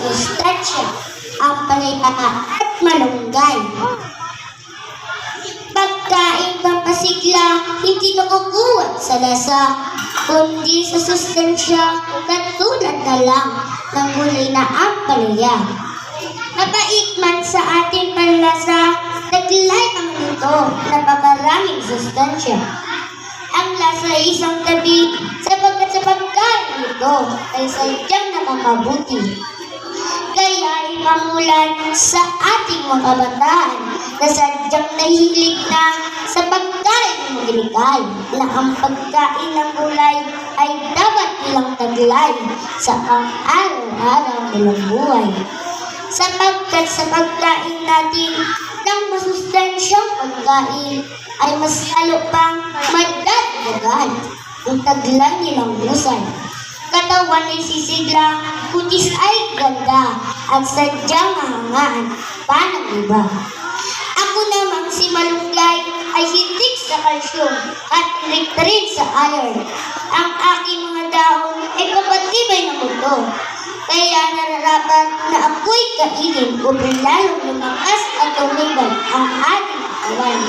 sustansya, ampalaya at malunggay. Pagkain pampasigla, hindi nakukuha sa lasa, kundi sa sustansya, katulad na lang ng gulay na ampalaya. Mabait man sa ating panlasa, taglay ang nito na pamaraming sustansya. Ang lasa ay isang tabi, sapagkat sa pagkain nito ay sadyang namamabuti. Kaya ay mamulan sa ating mga kabataan na sadyang nahilig na sa pagkain ng maglikay, na ang pagkain ng gulay ay dapat nilang taglay sa pang-araw-araw nilang buhay. Sapagkat sa pagkain natin ng masustansyang pagkain ay mas lalo pang madagdagan ang taglay nilang husay. Katawan ay sisigla, kutis ay ganda, at sadyang hahangaan pa ng iba. Ako namang si malunggay ay hitik sa kalsyum at hitik rin sa iron. Ang aking mga dahon ay kapatibay ng mundo. Kaya nararapat na ako'y kainin upang lalong lumakas at tumibay ang ating katawan.